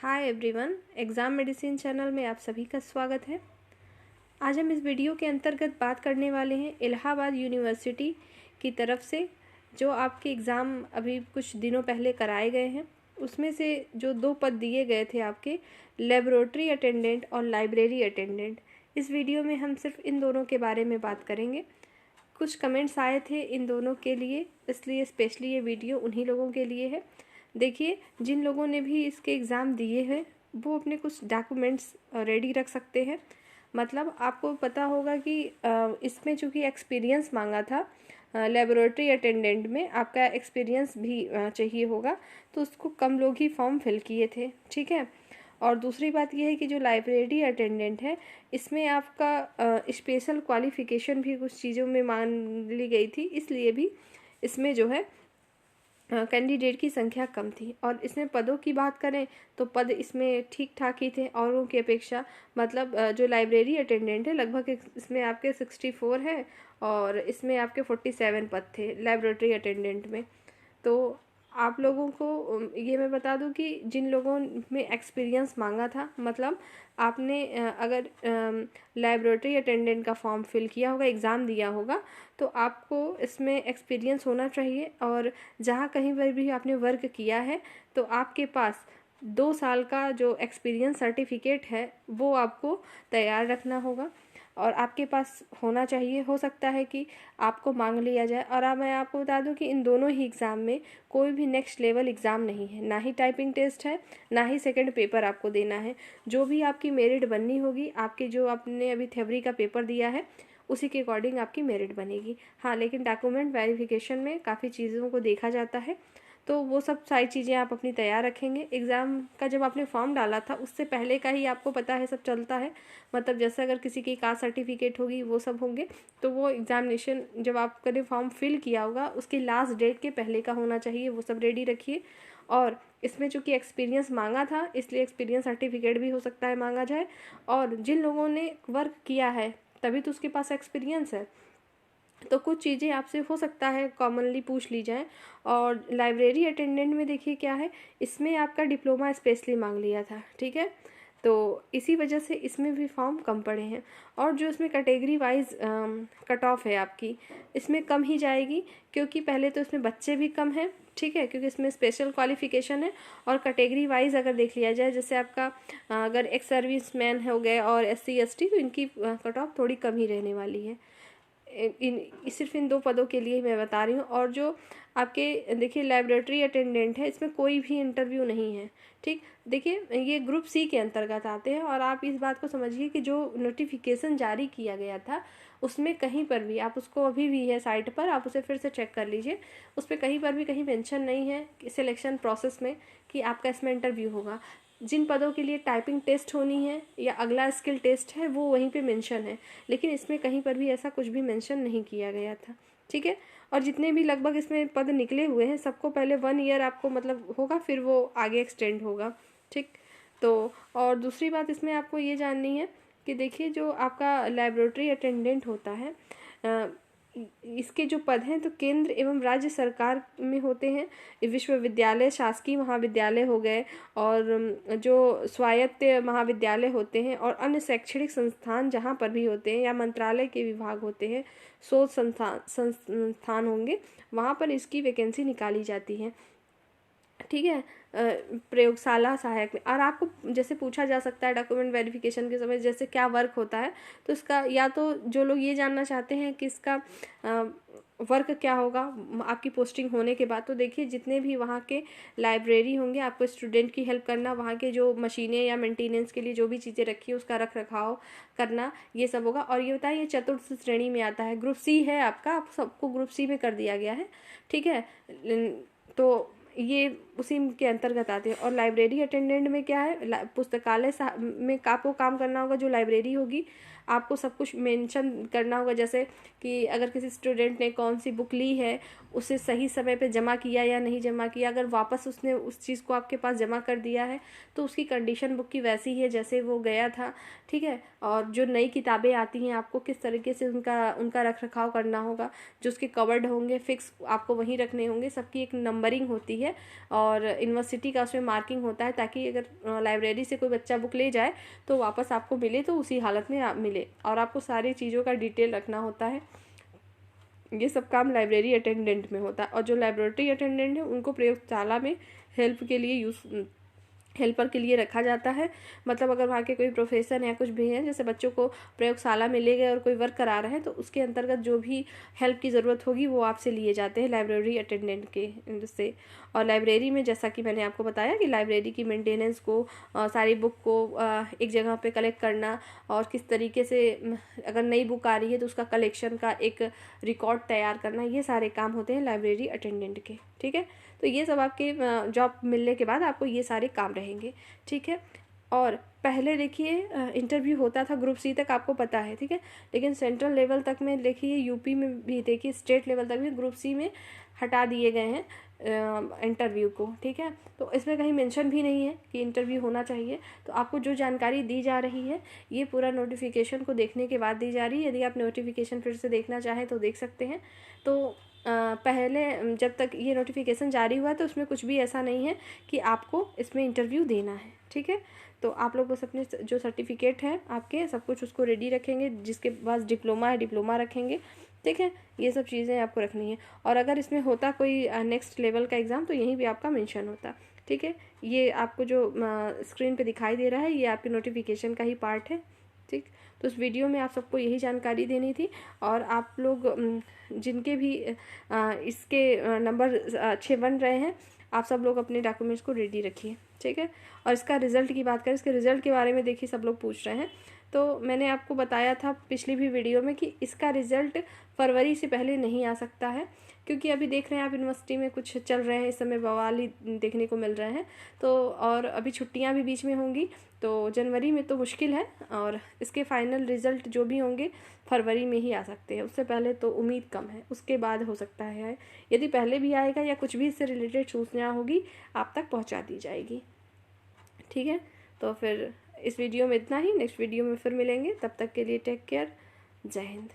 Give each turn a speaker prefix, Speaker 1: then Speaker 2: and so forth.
Speaker 1: Hi everyone, exam medicine channel में आप सभी का स्वागत है। आज हम इस वीडियो के अंतर्गत बात करने वाले हैं इलाहाबाद यूनिवर्सिटी की तरफ से जो आपके एग्ज़ाम अभी कुछ दिनों पहले कराए गए हैं, उसमें से जो 2 पद दिए गए थे आपके, लेबोरेटरी अटेंडेंट और लाइब्रेरी अटेंडेंट। इस वीडियो में हम सिर्फ इन दोनों के बारे में बात करेंगे। कुछ कमेंट्स आए थे इन दोनों के लिए, इसलिए स्पेशली ये वीडियो उन्हीं लोगों के लिए है। देखिए, जिन लोगों ने भी इसके एग्ज़ाम दिए हैं वो अपने कुछ डॉक्यूमेंट्स रेडी रख सकते हैं। मतलब आपको पता होगा कि इसमें चूँकि एक्सपीरियंस मांगा था, लेबोरेटरी अटेंडेंट में आपका एक्सपीरियंस भी चाहिए होगा, तो उसको कम लोग ही फॉर्म फिल किए थे, ठीक है। और दूसरी बात यह है कि जो लाइब्रेरी अटेंडेंट है, इसमें आपका स्पेशल क्वालिफ़िकेशन भी कुछ चीज़ों में मान ली गई थी, इसलिए भी इसमें जो है कैंडिडेट की संख्या कम थी। और इसमें पदों की बात करें तो पद इसमें ठीक ठाक ही थे औरों की अपेक्षा। मतलब जो लाइब्रेरी अटेंडेंट है लगभग इसमें आपके 64 है और इसमें आपके 47 पद थे लाइब्रेरी अटेंडेंट में। तो आप लोगों को ये मैं बता दूं कि जिन लोगों में एक्सपीरियंस मांगा था, मतलब आपने अगर लाइब्रेरी अटेंडेंट का फॉर्म फिल किया होगा, एग्ज़ाम दिया होगा, तो आपको इसमें एक्सपीरियंस होना चाहिए। और जहाँ कहीं पर भी आपने वर्क किया है तो आपके पास 2 साल का जो एक्सपीरियंस सर्टिफिकेट है वो आपको तैयार रखना होगा और आपके पास होना चाहिए। हो सकता है कि आपको मांग लिया जाए। और अब मैं आपको बता दूं कि इन दोनों ही एग्ज़ाम में कोई भी नेक्स्ट लेवल एग्ज़ाम नहीं है, ना ही टाइपिंग टेस्ट है, ना ही सेकंड पेपर आपको देना है। जो भी आपकी मेरिट बननी होगी, आपके जो आपने अभी थ्योरी का पेपर दिया है उसी के अकॉर्डिंग आपकी मेरिट बनेगी। हाँ, लेकिन डॉक्यूमेंट वेरिफिकेशन में काफ़ी चीज़ों को देखा जाता है, तो वो सब सारी चीज़ें आप अपनी तैयार रखेंगे। एग्ज़ाम का जब आपने फॉर्म डाला था उससे पहले का ही आपको पता है सब चलता है। मतलब जैसे अगर किसी की कास्ट सर्टिफिकेट होगी, वो सब होंगे, तो वो एग्ज़ामिनेशन जब आपने फॉर्म फिल किया होगा उसकी लास्ट डेट के पहले का होना चाहिए, वो सब रेडी रखिए। और इसमें चूँकि एक्सपीरियंस मांगा था इसलिए एक्सपीरियंस सर्टिफिकेट भी हो सकता है मांगा जाए। और जिन लोगों ने वर्क किया है तभी तो उसके पास एक्सपीरियंस है, तो कुछ चीज़ें आपसे हो सकता है कॉमनली पूछ ली जाए। और लाइब्रेरी अटेंडेंट में देखिए क्या है, इसमें आपका डिप्लोमा स्पेशली मांग लिया था, ठीक है। तो इसी वजह से इसमें भी फॉर्म कम पड़े हैं। और जो इसमें कैटेगरी वाइज कट ऑफ है आपकी, इसमें कम ही जाएगी, क्योंकि पहले तो इसमें बच्चे भी कम हैं, ठीक है, क्योंकि इसमें स्पेशल क्वालिफिकेशन है। और कैटेगरी वाइज अगर देख लिया जाए, जैसे आपका अगर एक्स सर्विस मैन हो गए और SC ST, तो इनकी कट ऑफ थोड़ी कम ही रहने वाली है। सिर्फ इन 2 पदों के लिए मैं बता रही हूँ। और जो आपके देखिए लाइब्रेटरी अटेंडेंट है, इसमें कोई भी इंटरव्यू नहीं है, ठीक। देखिए, ये ग्रुप C के अंतर्गत आते हैं। और आप इस बात को समझिए कि जो नोटिफिकेशन जारी किया गया था उसमें कहीं पर भी, आप उसको अभी भी है साइट पर, आप उसे फिर से चेक कर लीजिए, उस पर कहीं पर भी कहीं मेंशन नहीं है सिलेक्शन प्रोसेस में कि आपका इसमें इंटरव्यू होगा। जिन पदों के लिए टाइपिंग टेस्ट होनी है या अगला स्किल टेस्ट है वो वहीं पे मेंशन है, लेकिन इसमें कहीं पर भी ऐसा कुछ भी मेंशन नहीं किया गया था, ठीक है। और जितने भी लगभग इसमें पद निकले हुए हैं सबको पहले 1 ईयर आपको मतलब होगा, फिर वो आगे एक्सटेंड होगा, ठीक। तो और दूसरी बात इसमें आपको ये जाननी है कि देखिए, जो आपका लाइब्रेटरी अटेंडेंट होता है, इसके जो पद हैं तो केंद्र एवं राज्य सरकार में होते हैं। विश्वविद्यालय, शासकीय महाविद्यालय हो गए, और जो स्वायत्त महाविद्यालय होते हैं, और अन्य शैक्षणिक संस्थान जहाँ पर भी होते हैं, या मंत्रालय के विभाग होते हैं, शोध संस्थान होंगे, वहाँ पर इसकी वैकेंसी निकाली जाती है, ठीक है। प्रयोगशाला सहायक में। और आपको जैसे पूछा जा सकता है डॉक्यूमेंट वेरिफिकेशन के समय जैसे क्या वर्क होता है, तो इसका या तो जो लोग ये जानना चाहते हैं कि इसका वर्क क्या होगा आपकी पोस्टिंग होने के बाद, तो देखिए जितने भी वहाँ के लाइब्रेरी होंगे, आपको स्टूडेंट की हेल्प करना, वहाँ के जो मशीनें या मेंटेनेंस के लिए जो भी चीज़ें रखी है उसका रख रखाव करना, ये सब होगा। और ये बताइए, चतुर्थ श्रेणी में आता है, ग्रुप C है आपका, आप सबको ग्रुप C में कर दिया गया है, ठीक है। तो ये उसी के अंतर्गत आते हैं। और लाइब्रेरी अटेंडेंट में क्या है, पुस्तकालय में आपको काम करना होगा। जो लाइब्रेरी होगी आपको सब कुछ मेंशन करना होगा, जैसे कि अगर किसी स्टूडेंट ने कौन सी बुक ली है, उसे सही समय पे जमा किया या नहीं जमा किया, अगर वापस उसने उस चीज़ को आपके पास जमा कर दिया है तो उसकी कंडीशन बुक की वैसी ही है जैसे वो गया था, ठीक है। और जो नई किताबें आती हैं आपको किस तरीके से उनका रख रखाव करना होगा, जो उसके कवर्ड होंगे फिक्स आपको वहीं रखने होंगे, सबकी एक नंबरिंग होती है। और और यूनिवर्सिटी का उसमें मार्किंग होता है, ताकि अगर लाइब्रेरी से कोई बच्चा बुक ले जाए तो वापस आपको मिले तो उसी हालत में मिले। और आपको सारी चीज़ों का डिटेल रखना होता है। ये सब काम लाइब्रेरी अटेंडेंट में होता है। और जो लाइब्रेरी अटेंडेंट है उनको प्रयोगशाला में हेल्पर के लिए रखा जाता है। मतलब अगर वहाँ के कोई प्रोफेसर या कुछ भी है, जैसे बच्चों को प्रयोगशाला में ले गए और कोई वर्क करा रहे हैं, तो उसके अंतर्गत जो भी हेल्प की ज़रूरत होगी वो आपसे लिए जाते हैं लाइब्रेरी अटेंडेंट के से। और लाइब्रेरी में जैसा कि मैंने आपको बताया कि लाइब्रेरी की मेंटेनेंस को, सारी बुक को एक जगह पे कलेक्ट करना, और किस तरीके से अगर नई बुक आ रही है तो उसका कलेक्शन का एक रिकॉर्ड तैयार करना, ये सारे काम होते हैं लाइब्रेरी अटेंडेंट के। ठीक है, तो ये सब आपके जॉब मिलने के बाद आपको ये सारे काम रहेंगे। ठीक है, और पहले देखिए इंटरव्यू होता था ग्रुप सी तक, आपको पता है। ठीक है, लेकिन सेंट्रल लेवल तक में देखिए, यूपी में भी देखिए, स्टेट लेवल तक भी ग्रुप सी में हटा दिए गए हैं इंटरव्यू को। ठीक है, तो इसमें कहीं मेंशन भी नहीं है कि इंटरव्यू होना चाहिए। तो आपको जो जानकारी दी जा रही है ये पूरा नोटिफिकेशन को देखने के बाद दी जा रही है। यदि आप नोटिफिकेशन फिर से देखना चाहें तो देख सकते हैं। तो पहले जब तक ये नोटिफिकेशन जारी हुआ तो उसमें कुछ भी ऐसा नहीं है कि आपको इसमें इंटरव्यू देना है। ठीक है, तो आप लोग बस अपने जो सर्टिफिकेट है आपके, सब कुछ उसको रेडी रखेंगे। जिसके पास डिप्लोमा है डिप्लोमा रखेंगे। ठीक है, ये सब चीज़ें आपको रखनी है। और अगर इसमें होता कोई नेक्स्ट लेवल का एग्ज़ाम तो यहीं भी आपका मेंशन होता। ठीक है, ये आपको जो स्क्रीन पे दिखाई दे रहा है ये आपके नोटिफिकेशन का ही पार्ट है। ठीक, तो इस वीडियो में आप सबको यही जानकारी देनी थी। और आप लोग जिनके भी इसके नंबर अच्छे बन रहे हैं, आप सब लोग अपने डॉक्यूमेंट्स को रेडी रखिए। ठीक है, और इसका रिज़ल्ट की बात करें, इसके रिज़ल्ट के बारे में देखिए सब लोग पूछ रहे हैं। तो मैंने आपको बताया था पिछली भी वीडियो में कि इसका रिज़ल्ट फरवरी से पहले नहीं आ सकता है, क्योंकि अभी देख रहे हैं आप यूनिवर्सिटी में कुछ चल रहे हैं, इस समय बवाल ही देखने को मिल रहे हैं। तो और अभी छुट्टियां भी बीच में होंगी, तो जनवरी में तो मुश्किल है। और इसके फाइनल रिज़ल्ट जो भी होंगे फरवरी में ही आ सकते हैं, उससे पहले तो उम्मीद कम है। उसके बाद हो सकता है, यदि पहले भी आएगा या कुछ भी इससे रिलेटेड सूचना होगी आप तक पहुँचा दी जाएगी। ठीक है, तो फिर इस वीडियो में इतना ही। नेक्स्ट वीडियो में फिर मिलेंगे, तब तक के लिए टेक केयर। जय हिंद।